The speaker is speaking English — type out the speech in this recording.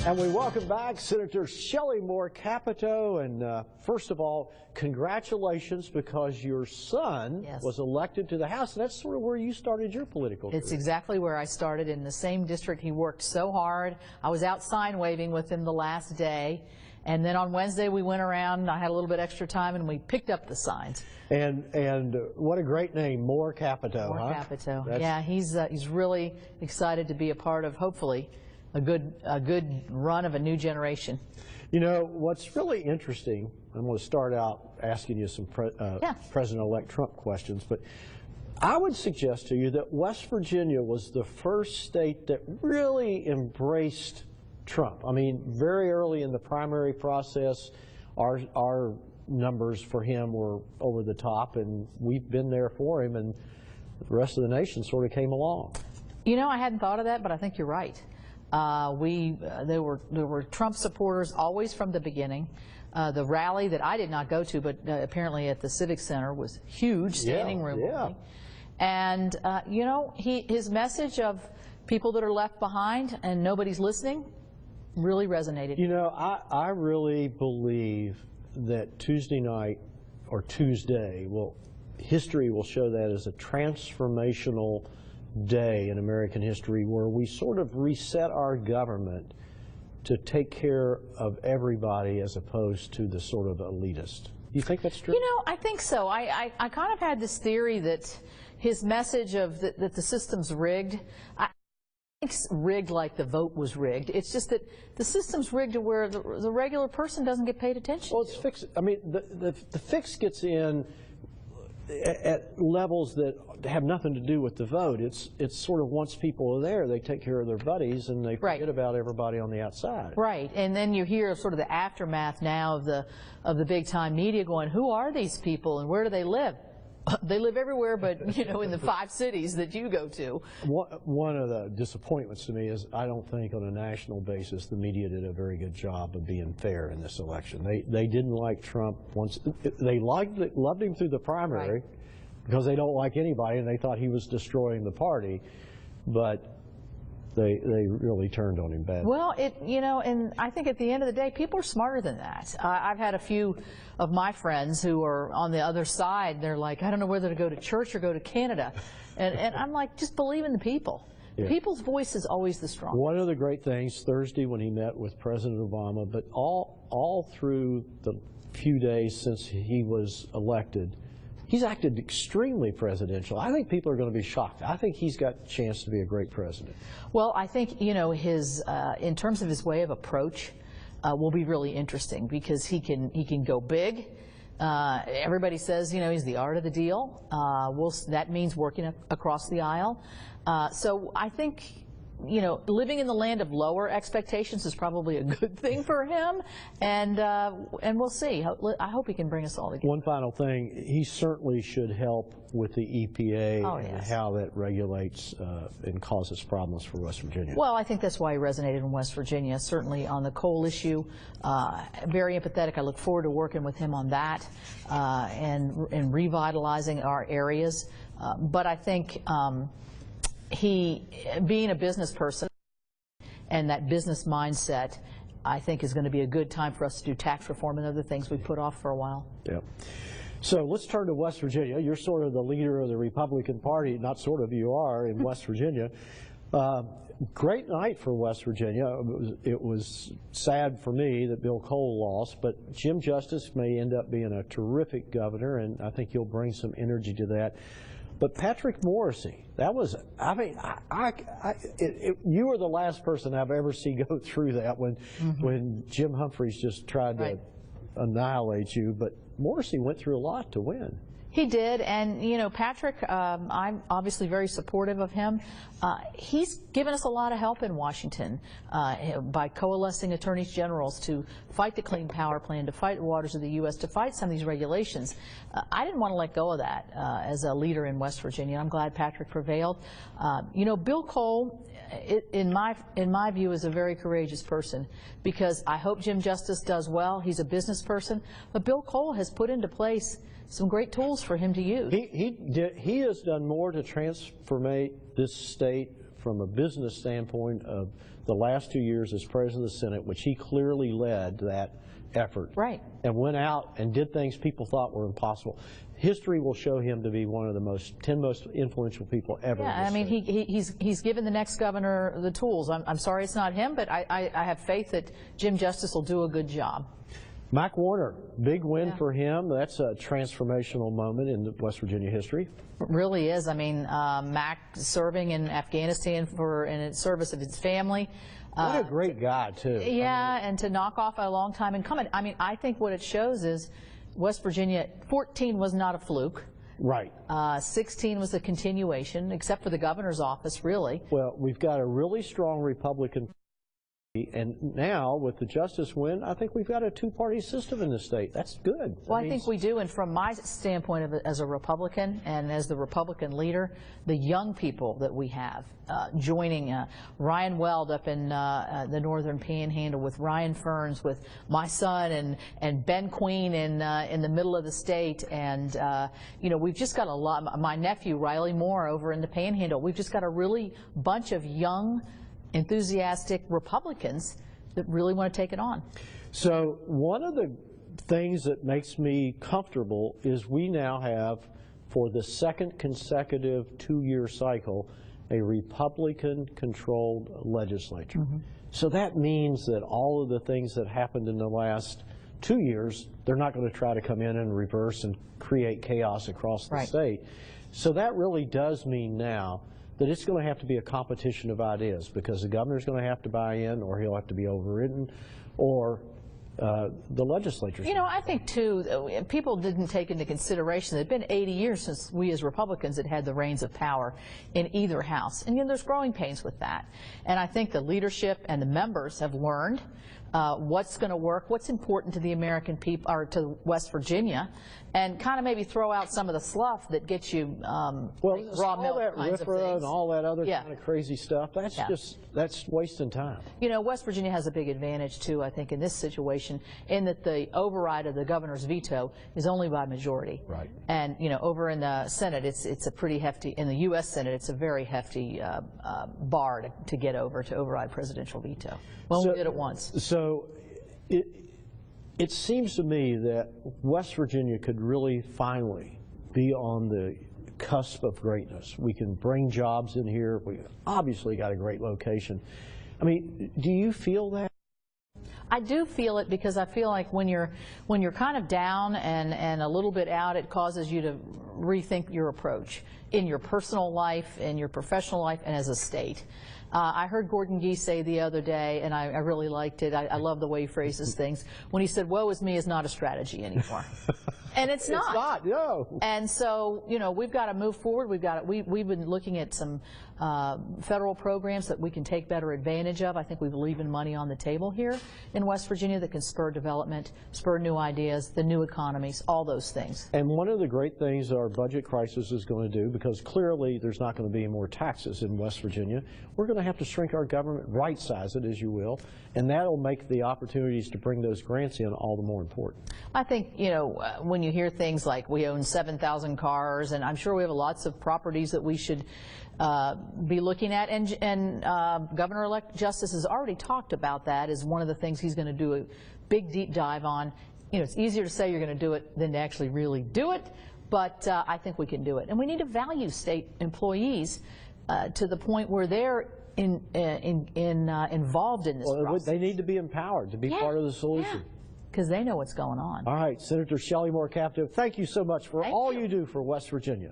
And we welcome back Senator Shelley Moore Capito. And first of all, congratulations, because your son was elected to the House. And that's sort of where you started your political career. It's exactly where I started, in the same district. He worked so hard. I was out sign waving with him the last day. And then on Wednesday we went around, I had a little bit extra time, and we picked up the signs. And what a great name, Moore Capito. Moore Capito. Yeah, he's really excited to be a part of, hopefully, a good run of a new generation. You know, what's really interesting, I'm going to start out asking you some President-elect Trump questions, but I would suggest to you that West Virginia was the first state that really embraced Trump. I mean, very early in the primary process, our numbers for him were over the top, and we've been there for him, and the rest of the nation sort of came along. You know, I hadn't thought of that, but I think you're right. There were Trump supporters always from the beginning. The rally that I did not go to, but apparently at the Civic Center, was huge, standing room only. And you know, his message of people that are left behind and nobody's listening really resonated. You know, I really believe that Tuesday night, or Tuesday, history will show that as a transformational day in American history, where we sort of reset our government to take care of everybody as opposed to the sort of elitist. Do you think that's true? You know, I think so. I kind of had this theory that his message of that the system's rigged, I think it's rigged like the vote was rigged. It's just that the system's rigged to where the regular person doesn't get paid attention. Well, it's fixed. I mean, the fix gets in at levels that have nothing to do with the vote. It's sort of, once people are there, they take care of their buddies and they forget about everybody on the outside. Right, and then you hear sort of the aftermath now of the big time media going, who are these people and where do they live? They live everywhere, but you know, in the 5 cities that you go to. One of the disappointments to me is I don't think on a national basis the media did a very good job of being fair in this election. They didn't like Trump once. They loved him through the primary because they don't like anybody, and they thought he was destroying the party, but they really turned on him badly. Well, you know, and I think at the end of the day, people are smarter than that. I've had a few of my friends who are on the other side. They're like, I don't know whether to go to church or go to Canada. And I'm like, just believe in the people. Yeah. People's voice is always the strongest. One of the great things, Thursday when he met with President Obama, but all through the few days since he was elected, he's acted extremely presidential. I think people are going to be shocked. I think he's got a chance to be a great president. Well, I think, you know, his in terms of his way of approach will be really interesting, because he can go big. Everybody says, you know, he's the art of the deal. That means working across the aisle. So I think, you know, living in the land of lower expectations is probably a good thing for him, and we'll see. I hope he can bring us all together. One final thing, he certainly should help with the EPA and how that regulates and causes problems for West Virginia. Well, I think that's why he resonated in West Virginia, certainly on the coal issue. Very empathetic. I look forward to working with him on that and revitalizing our areas. But I think he, being a business person and that business mindset, I think is going to be a good time for us to do tax reform and other things we put off for a while. Yeah. So let's turn to West Virginia. You're sort of the leader of the Republican Party, not sort of, you are, in West Virginia. Great night for West Virginia. It was sad for me that Bill Cole lost, but Jim Justice may end up being a terrific governor, and I think he'll bring some energy to that. But Patrick Morrisey, that was, I mean, you were the last person I've ever seen go through that when Jim Humphreys just tried to annihilate you. But Morrisey went through a lot to win. He did, and you know, Patrick, I'm obviously very supportive of him. He's given us a lot of help in Washington by coalescing attorneys generals to fight the Clean Power Plan, to fight the waters of the U.S., to fight some of these regulations. I didn't want to let go of that as a leader in West Virginia. I'm glad Patrick prevailed. You know, Bill Cole, in my view, is a very courageous person, because I hope Jim Justice does well. He's a business person, but Bill Cole has put into place some great tools for him to use. He has done more to transform this state from a business standpoint of the last 2 years as president of the Senate, which he clearly led that effort. Right. And went out and did things people thought were impossible. History will show him to be one of the 10 most influential people ever. Yeah, I mean, he's given the next governor the tools. I'm sorry it's not him, but I have faith that Jim Justice will do a good job. Mac Warner, big win for him. That's a transformational moment in West Virginia history. It really is. I mean, Mac serving in Afghanistan in service of his family. What a great guy, too. Yeah, and to knock off a long time incumbent. I mean, I think what it shows is West Virginia, 14 was not a fluke. Right. 16 was a continuation, except for the governor's office, really. Well, we've got a really strong Republican. And now, with the Justice win, I think we've got a two-party system in the state. That's good. Well, I think we do, and from my standpoint as a Republican and as the Republican leader, the young people that we have joining Ryan Weld up in the Northern Panhandle with Ryan Ferns, with my son and Ben Queen in the middle of the state, and you know, we've just got a lot. My nephew Riley Moore over in the Panhandle. We've just got a really bunch of young, enthusiastic Republicans that really want to take it on. So one of the things that makes me comfortable is we now have, for the second consecutive 2-year cycle, a Republican-controlled legislature. Mm-hmm. So that means that all of the things that happened in the last 2 years, they're not going to try to come in and reverse and create chaos across the state. So that really does mean now that it's going to have to be a competition of ideas, because the governor's going to have to buy in, or he'll have to be overridden, or the legislature. You know, I think, too, people didn't take into consideration that it had been 80 years since we as Republicans had the reins of power in either house. And, you know, there's growing pains with that. And I think the leadership and the members have learned what's going to work, what's important to the American people, or to West Virginia, and kind of maybe throw out some of the sluff that gets you like raw milk kinds of things. And all that other kind of crazy stuff, that's just, that's wasting time. You know, West Virginia has a big advantage, too, I think, in this situation, in that the override of the governor's veto is only by majority. Right. And, you know, over in the Senate, it's a pretty hefty, in the U.S. Senate, it's a very hefty bar to get over, to override presidential veto. Well, we did it once. So it seems to me that West Virginia could really finally be on the cusp of greatness. We can bring jobs in here. We obviously got a great location. I mean, do you feel that? I do feel it, because I feel like when you're kind of down and a little bit out, it causes you to rethink your approach in your personal life, in your professional life, and as a state. I heard Gordon Gee say the other day, and I really liked it. I love the way he phrases things, when he said, "Woe is me" is not a strategy anymore. And it's not. It's not, no. And so, you know, we've got to move forward. We've been looking at some federal programs that we can take better advantage of. I think we're leaving money on the table here in West Virginia that can spur development, spur new ideas, the new economies, all those things. And one of the great things our budget crisis is going to do, because clearly there's not going to be more taxes in West Virginia, we're going to have to shrink our government, right-size it, as you will, and that'll make the opportunities to bring those grants in all the more important. I think, you know, when you hear things like we own 7,000 cars, and I'm sure we have lots of properties that we should be looking at, and Governor-elect Justice has already talked about that as one of the things he's going to do a big deep dive on. You know, it's easier to say you're going to do it than to actually really do it, but I think we can do it. And we need to value state employees to the point where they're involved in this process. They need to be empowered to be part of the solution. Because they know what's going on. All right, Senator Shelley Moore Capito, thank you so much for all you do for West Virginia.